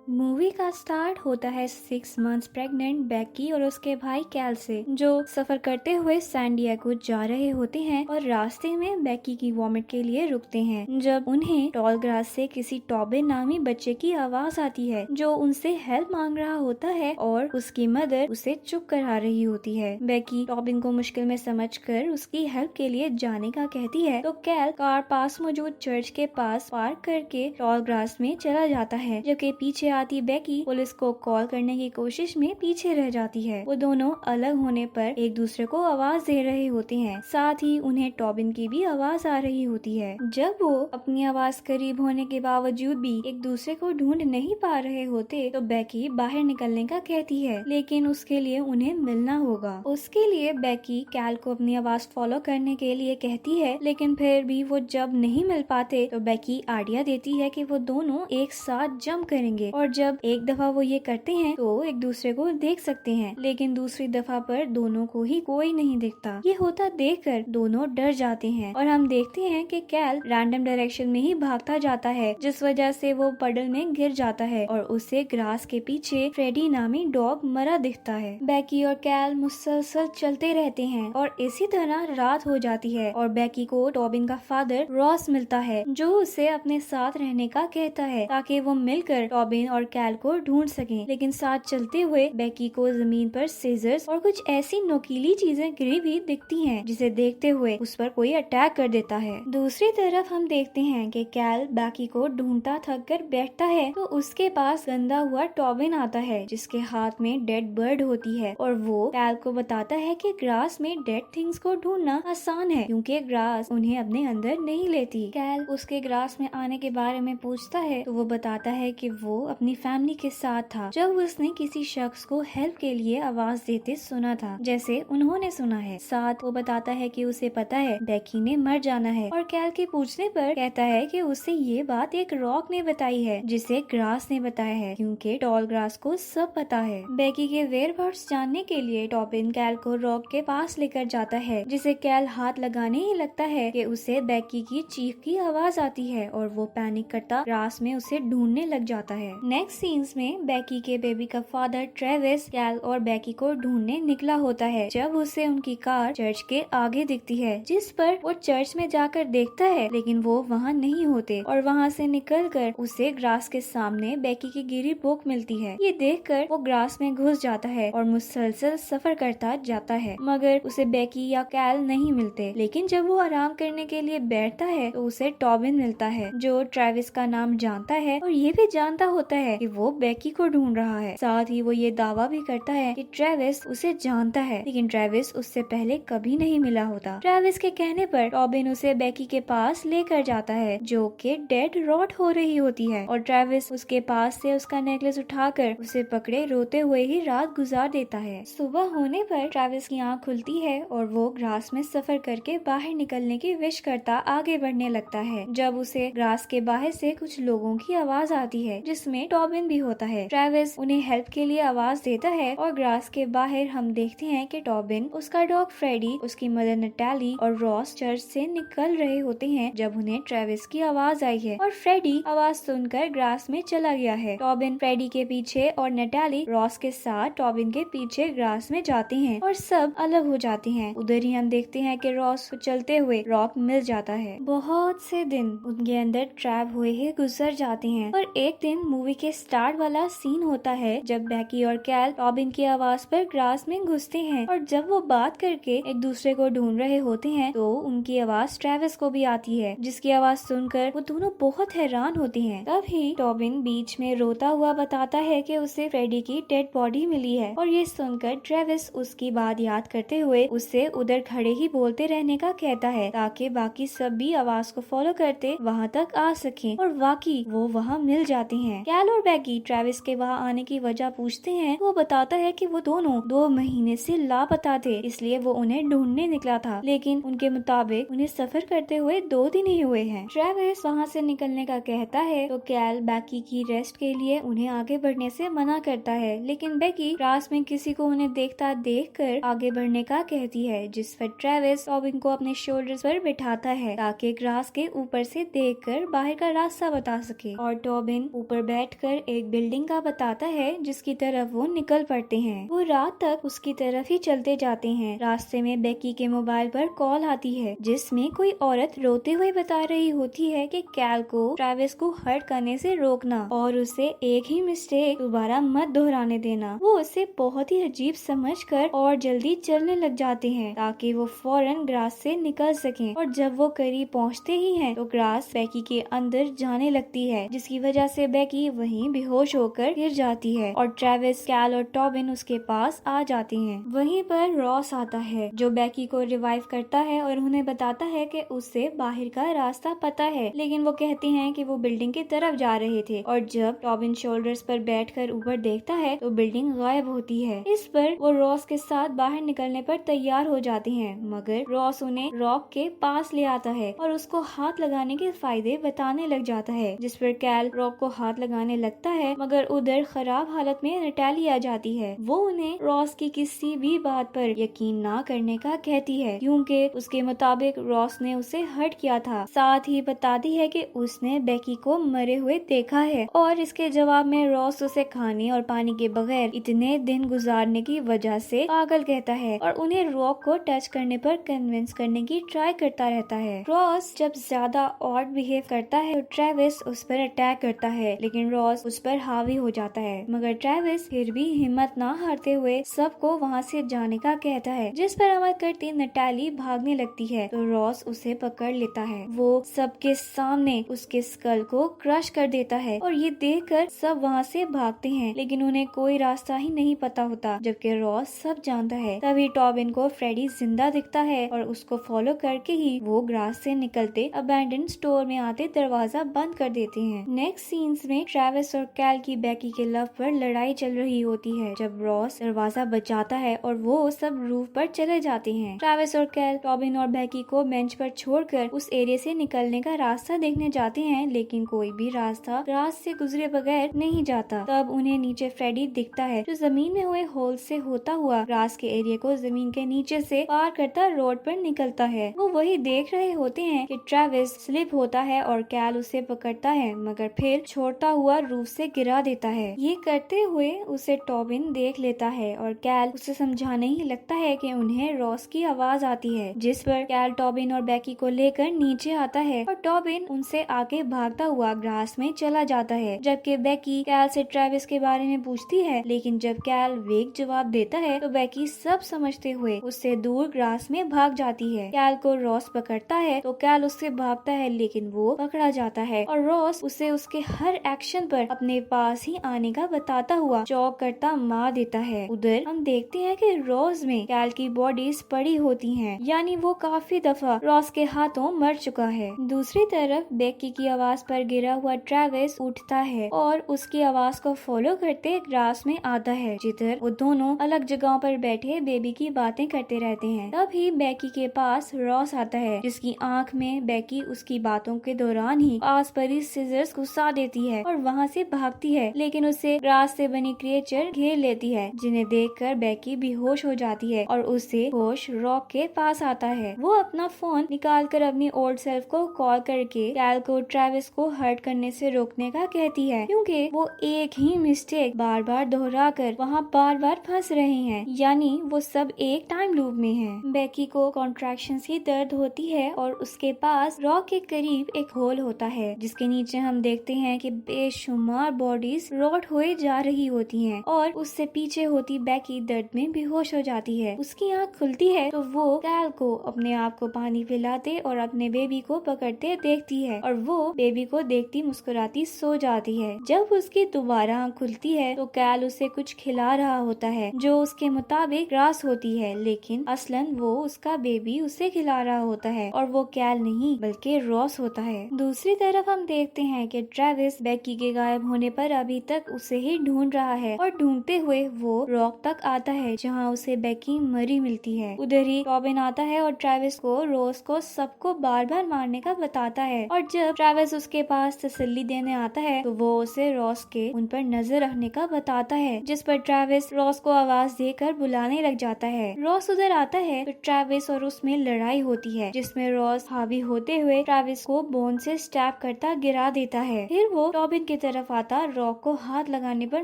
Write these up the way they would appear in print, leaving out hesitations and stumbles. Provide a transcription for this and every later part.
Movie का start होता है 6 मंथ्स प्रेग्नेंट बेकी और उसके भाई कैल से, जो सफर करते हुए सैन डिएगो जा रहे होते हैं और रास्ते में बेकी की वॉमिट के लिए रुकते हैं। जब उन्हें टॉल ग्रास से किसी टॉबिन नामी बच्चे की आवाज आती है जो उनसे हेल्प मांग रहा होता है और उसकी मदर उसे चुप करा रही होती है। बेकी टॉबिन को मुश्किल में समझकर उसकी हेल्प के लिए जाने का कहती है, तो कैल कार पास मौजूद चर्च के पास पार्क करके टॉल ग्रास में चला जाता है, जबकि पीछे आती बेकी पुलिस को कॉल करने की कोशिश में पीछे रह जाती है। वो दोनों अलग होने पर एक दूसरे को आवाज दे रहे होते हैं, साथ ही उन्हें टॉबिन की भी आवाज आ रही होती है। जब वो अपनी आवाज करीब होने के बावजूद भी एक दूसरे को ढूंढ नहीं पा रहे होते, तो बेकी बाहर निकलने का कहती है, लेकिन उसके लिए उन्हें मिलना होगा। उसके लिए बेकी कैल को अपनी आवाज फॉलो करने के लिए कहती है, लेकिन फिर भी वो जब नहीं मिल पाते तो बेकी आइडिया देती है कि वो दोनों एक साथ जंप करेंगे, और जब एक दफा वो ये करते हैं तो एक दूसरे को देख सकते हैं, लेकिन दूसरी दफा पर दोनों को ही कोई नहीं दिखता। ये होता देखकर दोनों डर जाते हैं और हम देखते हैं कि कैल रैंडम डायरेक्शन में ही भागता जाता है, जिस वजह से वो पडल में गिर जाता है और उसे ग्रास के पीछे फ्रेडी नामी डॉग मरा दिखता है। बेकी और कैल मुसलसल चलते रहते हैं और इसी तरह रात हो जाती है और बेकी को टॉबिन का फादर रॉस मिलता है, जो उसे अपने साथ रहने का कहता है ताकि वो मिलकर टॉबिन और कैल को ढूंढ सकें। लेकिन साथ चलते हुए बेकी को जमीन पर सीजर्स और कुछ ऐसी नुकीली चीजें गिरी हुई दिखती हैं, जिसे देखते हुए उस पर कोई अटैक कर देता है। दूसरी तरफ हम देखते हैं कि कैल बेकी को ढूंढता थक कर बैठता है, तो उसके पास गंदा हुआ टॉबिन आता है जिसके हाथ में डेड बर्ड होती है, और वो कैल को बताता है कि ग्रास में डेड थिंग्स को ढूंढना आसान है क्योंकि ग्रास उन्हें अपने अंदर नहीं लेती। कैल उसके ग्रास में आने के बारे में पूछता है तो वो बताता है कि वो अपनी फैमिली के साथ था जब उसने किसी शख्स को हेल्प के लिए आवाज देते सुना था, जैसे उन्होंने सुना है। साथ वो बताता है कि उसे पता है बेकी ने मर जाना है, और कैल के पूछने पर कहता है कि उसे ये बात एक रॉक ने बताई है जिसे ग्रास ने बताया है, क्योंकि टॉल ग्रास को सब पता है। बेकी के वेयरहाउस जानने के लिए टॉबिन कैल को रॉक के पास लेकर जाता है, जिसे कैल हाथ लगाने ही लगता है कि उसे बेकी की चीख की आवाज आती है और वो पैनिक करता ग्रास में उसे ढूंढने लग जाता है। नेक्स्ट सीन्स में बेकी के बेबी का फादर ट्रेविस कैल और बेकी को ढूंढने निकला होता है, जब उसे उनकी कार चर्च के आगे दिखती है, जिस पर वो चर्च में जाकर देखता है, लेकिन वो वहाँ नहीं होते और वहाँ से निकलकर उसे ग्रास के सामने बेकी की गिरी बुक मिलती है। ये देखकर वो ग्रास में घुस जाता है और मुसलसल सफर करता जाता है, मगर उसे बेकी या कैल नहीं मिलते। लेकिन जब वो आराम करने के लिए बैठता है तो उसे टॉबिन मिलता है, जो ट्रेविस का नाम जानता है और ये भी जानता होता है कि वो बेकी को ढूंढ रहा है। साथ ही वो ये दावा भी करता है कि ट्रेविस उसे जानता है, लेकिन ट्रेविस उससे पहले कभी नहीं मिला होता। ट्रेविस के कहने पर टॉबिन उसे बेकी के पास लेकर जाता है, जो कि डेड रॉट हो रही होती है, और ट्रेविस उसके पास से उसका नेकलेस उठाकर उसे पकड़े रोते हुए ही रात गुजार देता है। सुबह होने पर ट्रेविस की आँख खुलती है और वो ग्रास में सफर करके बाहर निकलने की विश करता आगे बढ़ने लगता है, जब उसे ग्रास के बाहर से कुछ लोगों की आवाज आती है, जिसमें टॉबिन भी होता है। ट्रेविस उन्हें हेल्प के लिए आवाज देता है और ग्रास के बाहर हम देखते हैं कि टॉबिन, उसका डॉग फ्रेडी, उसकी मदर नटाली और रॉस चर्च से निकल रहे होते हैं जब उन्हें ट्रेविस की आवाज आई है, और फ्रेडी आवाज सुनकर ग्रास में चला गया है। टॉबिन फ्रेडी के पीछे और नटाली रॉस के साथ टॉबिन के पीछे ग्रास में जाते हैं और सब अलग हो जाते हैं। उधर ही हम देखते हैं कि रॉस को चलते हुए रॉक मिल जाता है। बहुत से दिन उनके अंदर ट्रैप हुए ही गुजर जाते हैं, और एक दिन मूवी के स्टार्ट वाला सीन होता है जब बेकी और कैल टॉबिन की आवाज पर ग्रास में घुसते हैं, और जब वो बात करके एक दूसरे को ढूंढ रहे होते हैं तो उनकी आवाज ट्रेविस को भी आती है, जिसकी आवाज सुनकर वो दोनों बहुत हैरान होते हैं। तभी टॉबिन बीच में रोता हुआ बताता है कि उसे फ्रेडी की डेड बॉडी मिली है, और ये सुनकर ट्रेविस उसकी बात याद करते हुए उससे उधर खड़े ही बोलते रहने का कहता है, ताकि बाकी सब भी आवाज को फॉलो करते वहाँ तक आ सकें, और वाकई वो वहाँ मिल जाते हैं। कैल और बेकी ट्रेविस के वहाँ आने की वजह पूछते हैं। वो बताता है कि वो दोनों 2 महीने से लापता थे, इसलिए वो उन्हें ढूंढने निकला था, लेकिन उनके मुताबिक उन्हें सफर करते हुए 2 दिन ही हुए हैं। ट्रेविस वहाँ से निकलने का कहता है तो कैल बेकी की रेस्ट के लिए उन्हें आगे बढ़ने से मना करता है, लेकिन बेकी ग्रास में किसी को उन्हें देखता देखकर आगे बढ़ने का कहती है, जिस पर ट्रेविस टॉबिन को अपने शोल्डर्स पर बिठाता है ताकि ग्रास के ऊपर से देखकर बाहर का रास्ता बता सके, और टॉबिन ऊपर बैठ बैठकर एक बिल्डिंग का बताता है जिसकी तरफ वो निकल पड़ते हैं। वो रात तक उसकी तरफ ही चलते जाते हैं। रास्ते में बेकी के मोबाइल पर कॉल आती है जिसमें कोई औरत रोते हुए बता रही होती है कि कैल को ट्रेविस को हर्ट करने से रोकना और उसे एक ही मिस्टेक दोबारा मत दोहराने देना। वो उसे बहुत ही अजीब समझकर और जल्दी चलने लग जाते हैं ताकि वो फौरन ग्रास से निकल सकें। और जब वो करीब पहुंचते ही हैं तो ग्रास बेकी के अंदर जाने लगती है जिसकी वजह से बेकी वहीं बेहोश होकर गिर जाती है और ट्रेविस, कैल और टॉबिन उसके पास आ जाते हैं। वहीं पर रॉस आता है जो बेकी को रिवाइव करता है और उन्हें बताता है कि उसे बाहर का रास्ता पता है, लेकिन वो कहते हैं कि वो बिल्डिंग की तरफ जा रहे थे। और जब टॉबिन शोल्डर्स पर बैठकर ऊपर देखता है तो बिल्डिंग गायब होती है। इस पर वो रॉस के साथ बाहर निकलने पर तैयार हो जाते हैं, मगर रॉस उन्हें रॉक के पास ले आता है और उसको हाथ लगाने के फायदे बताने लग जाता है, जिस पर कैल रॉक को हाथ लगाने लगता है, मगर उधर खराब हालत में नटाली आ जाती है। वो उन्हें रॉस की किसी भी बात पर यकीन ना करने का कहती है क्योंकि उसके मुताबिक रॉस ने उसे हर्ट किया था। साथ ही बताती है कि उसने बेकी को मरे हुए देखा है और इसके जवाब में रॉस उसे खाने और पानी के बगैर इतने दिन गुजारने की वजह से पागल कहता है और उन्हें रॉक को टच करने पर कन्विंस करने की ट्राई करता रहता है। रॉस जब ज्यादा ऑड बिहेव करता है तो ट्रेविस उस पर अटैक करता है, लेकिन रॉस उस पर हावी हो जाता है, मगर ट्रेविस फिर भी हिम्मत ना हारते हुए सबको वहाँ से जाने का कहता है, जिस पर अमल करती नटाली भागने लगती है तो रॉस उसे पकड़ लेता है। वो सबके सामने उसके स्कल को क्रश कर देता है और ये देखकर सब वहाँ से भागते हैं, लेकिन उन्हें कोई रास्ता ही नहीं पता होता, जबकि रॉस सब जानता है। तभी टॉबिन को फ्रेडी जिंदा दिखता है और उसको फॉलो करके ही वो ग्रास से निकलते अबैंडन स्टोर में आते दरवाजा बंद कर देते हैं। नेक्स्ट सीन्स में ट्रेविस और कैल की बेकी के लव पर लड़ाई चल रही होती है जब रॉस दरवाजा बचाता है और वो सब रूफ पर चले जाते हैं। ट्रेविस और कैल टॉबिन और बेकी को बेंच पर छोड़कर उस एरिया से निकलने का रास्ता देखने जाते हैं, लेकिन कोई भी रास्ता ग्रास से गुजरे बगैर नहीं जाता। तब उन्हें नीचे फ्रेडी दिखता है जो जमीन में हुए होल से होता हुआ ग्रास के एरिया को जमीन के नीचे से पार करता रोड पर निकलता है। वो वही देख रहे होते हैं कि ट्रेविस स्लिप होता है और कैल उसे पकड़ता है, मगर फिर छोड़ता हुआ रूफ से गिरा देता है। ये करते हुए उसे टॉबिन देख लेता है और कैल उसे समझाने ही लगता है कि उन्हें रॉस की आवाज आती है, जिस पर कैल टॉबिन और बेकी को लेकर नीचे आता है और टॉबिन उनसे आगे भागता हुआ ग्रास में चला जाता है, जबकि बेकी कैल से ट्रेविस के बारे में पूछती है, लेकिन जब कैल वेग जवाब देता है तो बेकी सब समझते हुए उससे दूर ग्रास में भाग जाती है। कैल को रॉस पकड़ता है तो कैल उससे भागता है, लेकिन वो पकड़ा जाता है और रॉस उसे उसके हर एक्शन पर अपने पास ही आने का बताता हुआ चौक करता मार देता है। उधर हम देखते हैं कि रॉस में कैल की बॉडीज पड़ी होती हैं, यानी वो काफी दफा रॉस के हाथों मर चुका है। दूसरी तरफ बेकी की आवाज पर गिरा हुआ ट्रेविस उठता है और उसकी आवाज को फॉलो करते ग्रास में आता है, जिधर वो दोनों अलग जगहों पर बैठे बेबी की बातें करते रहते हैं। तभी बेकी के पास रॉस आता है, जिसकी आंख में बेकी उसकी बातों के दौरान ही पास परी सीजर्स घुसा देती है और वहाँ से भागती है, लेकिन उसे ग्रास से बनी क्रिएचर घेर लेती है, जिन्हें देखकर बेकी बेहोश हो जाती है और उसे होश रॉक के पास आता है। वो अपना फोन निकालकर अपनी ओल्ड सेल्फ को कॉल करके कैल को ट्रेविस को हर्ट करने से रोकने का कहती है, क्योंकि वो एक ही मिस्टेक बार बार दोहरा कर वहाँ बार बार फंस रहे हैं, यानी वो सब एक टाइम लूप में है। बेकी को कॉन्ट्रैक्शंस की दर्द होती है और उसके पास रॉक के करीब एक होल होता है, जिसके नीचे हम देखते हैं कि बेशुमार बॉडीज रॉट हुए जा रही होती हैं और उससे पीछे होती बेकी दर्द में बेहोश हो जाती है। उसकी आंख खुलती है तो वो कैल को अपने आप को पानी पिलाते और अपने बेबी को पकड़ते देखती है और वो बेबी को देखती मुस्कुराती सो जाती है। जब उसकी दोबारा आंख खुलती है तो कैल उसे कुछ खिला रहा होता है जो उसके मुताबिक ग्रास होती है, लेकिन असलन वो उसका बेबी उसे खिला रहा होता है और वो कैल नहीं बल्कि रॉस होता है। दूसरी तरफ हम देखते हैं कि ट्रेविस बेकी के गायब होने पर अभी तक उसे ही ढूंढ रहा है और ढूंढते हुए वो रॉक तक आता है जहाँ उसे बेकी मरी मिलती है। उधर ही टॉबिन आता है और ट्रेविस को रोज को सबको बार बार मारने का बताता है और जब ट्रेविस उसके पास तसल्ली देने आता है तो वो उसे रॉस के उन पर नजर रखने का बताता है, जिस पर ट्रेविस रॉस को आवाज देकर बुलाने लग जाता है। रॉस उधर आता है तो ट्रेविस और उसमें लड़ाई होती है, जिसमें रॉस हावी होते हुए ट्रेविस को बोन से स्टैब करता गिरा देता है। फिर वो टॉबिन की तरफ आता रॉक को हाथ लगाने पर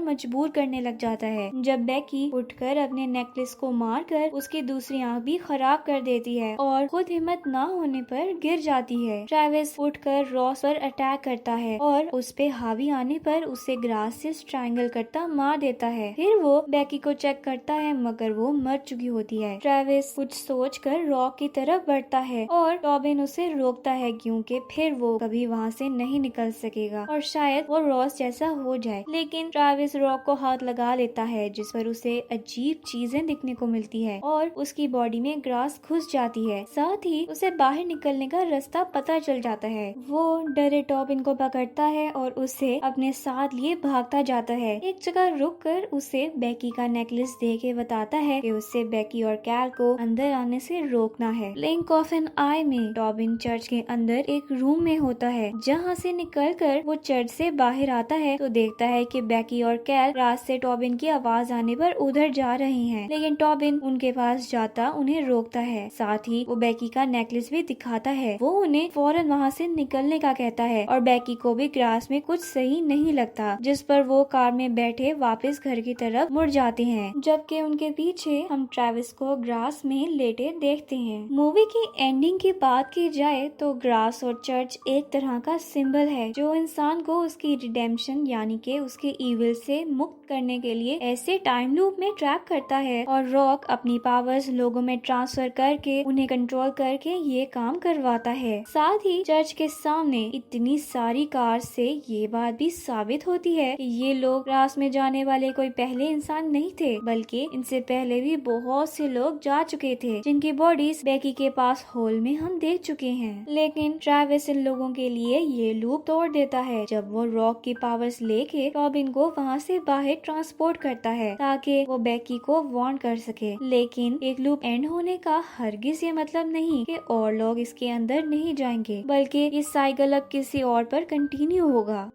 मजबूर करने लग जाता है। जब बेकी उठकर अपने नेकलेस को मारकर उसकी दूसरी आंख भी खराब कर देती है और खुद हिम्मत ना होने पर गिर जाती है। ट्रेविस उठकर रॉस पर अटैक करता है और उस पे हावी आने पर उसे ग्रास से स्ट्रैंगल करता मार देता है। फिर वो बेकी को चेक करता है मगर वो मर चुकी होती है। ट्रेविस कुछ सोचकर रॉक की तरफ बढ़ता है और रॉबिन उसे रोकता है क्योंकि फिर वो कभी वहाँ से नहीं निकल सकेगा और शायद वो रॉस जैसा हो जाए। लेकिन ट्रेविस रॉक को हाथ लगा लेता है जिस पर उसे अजीब चीजें दिखने को मिलती है और उसकी बॉडी में ग्रास घुस जाती है। साथ ही उसे बाहर निकलने का रास्ता पता चल जाता है। वो डरे रॉबिन को पकड़ता है और उसे अपने साथ लिए भागता जाता है। एक जगह रुक कर उसे बेकी का नेकलेस दे के बताता है कि उससे बेकी और कैल को अंदर आने से रोकना है। ब्लिंक ऑफ एन आई में रॉबिन चर्च के अंदर एक रूम में होता है। जहाँ से निकलकर वो चर्च से बाहर आता है तो देखता है कि बेकी और कैल रात से टॉबिन की आवाज आने पर उधर जा रहे हैं, लेकिन टॉबिन उनके पास जाता उन्हें रोकता है। साथ ही वो बेकी का नेकलेस भी दिखाता है। वो उन्हें फौरन वहाँ से निकलने का कहता है और बेकी को भी ग्रास में कुछ सही नहीं लगता, जिस पर वो कार में बैठे वापस घर की तरफ मुड़ जाते हैं। जबकि उनके पीछे हम ट्रेविस को ग्रास में लेटे देखते हैं। मूवी की एंडिंग की बात की जाए तो ग्रास और चर्च एक तरह का सिंबल है जो इंसान को उसकी रिडेम्पशन यानी कि उसके इविल से मुक्त करने के लिए ऐसे टाइम लूप में ट्रैप करता है और रॉक अपनी पावर्स लोगों में ट्रांसफर करके उन्हें कंट्रोल करके ये काम करवाता है। साथ ही चर्च के सामने इतनी सारी कार से ये बात भी साबित होती है कि ये लोग ग्रास में जाने वाले कोई पहले इंसान नहीं थे, बल्कि इनसे पहले भी बहुत से लोग जा चुके थे जिनकी बॉडीज बेकी के पास हॉल में हम देख चुके हैं। लेकिन ट्रेविस इन लोगों के लिए ये लूप तोड़ देता है जब वो रॉक की पावर्स लेके रॉबिन को वहाँ से बाहर ट्रांसपोर्ट करता है ताकि वो बेकी को वार्न कर सके। लेकिन एक लूप एंड होने का हरगिज ये मतलब नहीं कि और लोग इसके अंदर नहीं जाएंगे, बल्कि ये साइकिल अब किसी और पर कंटिन्यू होगा।